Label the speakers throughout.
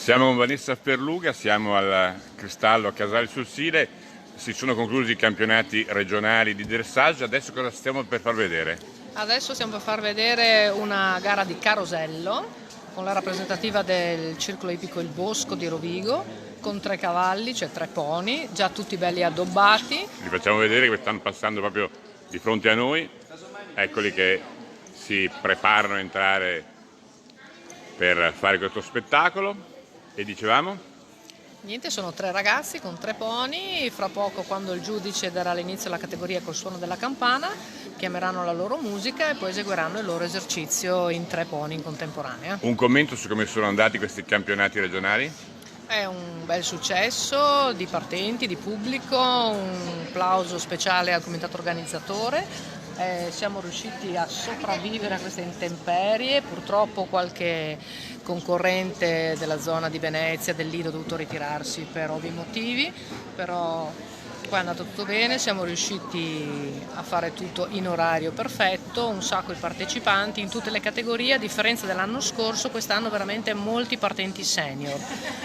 Speaker 1: Siamo con Vanessa Perluga, siamo al Cristallo a Casale sul Sile, si sono conclusi i campionati regionali di dressage, adesso cosa stiamo per far vedere?
Speaker 2: Adesso stiamo per far vedere una gara di carosello con la rappresentativa del Circolo Ippico Il Bosco di Rovigo, con 3 cavalli, cioè 3 pony, già tutti belli addobbati.
Speaker 1: Li facciamo vedere che stanno passando proprio di fronte a noi, eccoli che si preparano a entrare per fare questo spettacolo. E dicevamo?
Speaker 2: Niente, sono 3 ragazzi con 3 pony, fra poco quando il giudice darà l'inizio alla categoria col suono della campana, chiameranno la loro musica e poi eseguiranno il loro esercizio in 3 pony in contemporanea.
Speaker 1: Un commento su come sono andati questi campionati regionali?
Speaker 2: È un bel successo di partenti, di pubblico, un applauso speciale al comitato organizzatore. Siamo riusciti a sopravvivere a queste intemperie, purtroppo qualche concorrente della zona di Venezia, del Lido, ha dovuto ritirarsi per ovvi motivi, però poi è andato tutto bene, siamo riusciti a fare tutto in orario perfetto, un sacco di partecipanti in tutte le categorie, a differenza dell'anno scorso, quest'anno veramente molti partenti senior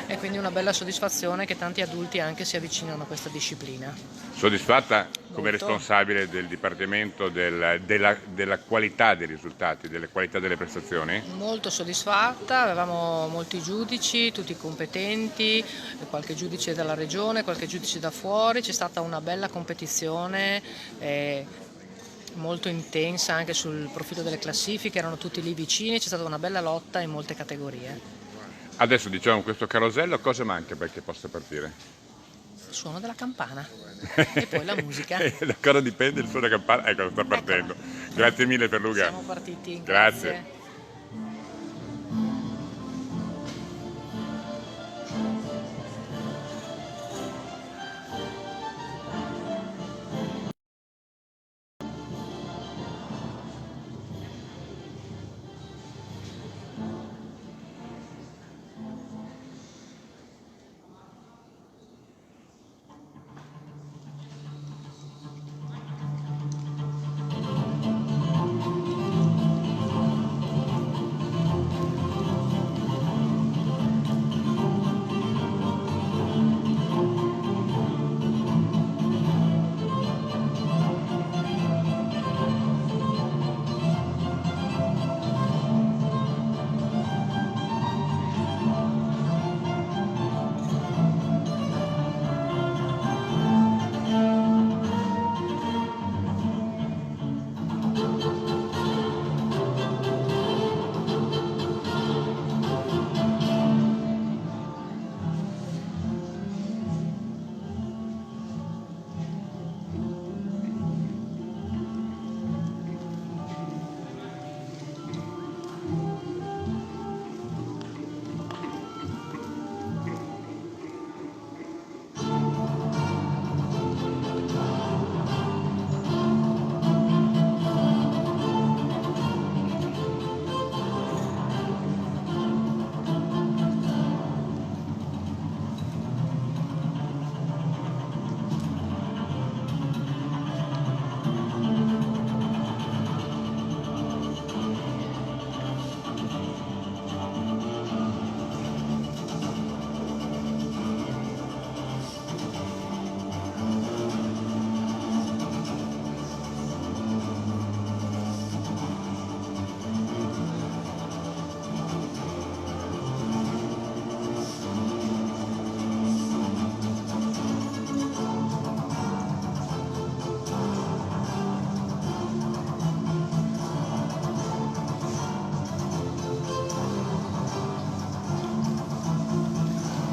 Speaker 2: e quindi una bella soddisfazione che tanti adulti anche si avvicinano a questa disciplina.
Speaker 1: Soddisfatta come
Speaker 2: Molto.
Speaker 1: responsabile del Dipartimento della qualità dei risultati, della qualità delle prestazioni?
Speaker 2: Molto soddisfatta, avevamo molti giudici, tutti competenti, qualche giudice dalla regione, qualche giudice da fuori, c'è stata una bella competizione molto intensa anche sul profilo delle classifiche, erano tutti lì vicini, c'è stata una bella lotta in molte categorie.
Speaker 1: Adesso diciamo questo carosello cosa manca perché possa partire?
Speaker 2: Il suono della campana e poi la musica.
Speaker 1: Da cosa dipende il suono della campana? Ecco, sta partendo.
Speaker 2: Eccola.
Speaker 1: Grazie mille Perluga.
Speaker 2: Siamo partiti,
Speaker 1: Grazie.
Speaker 2: grazie.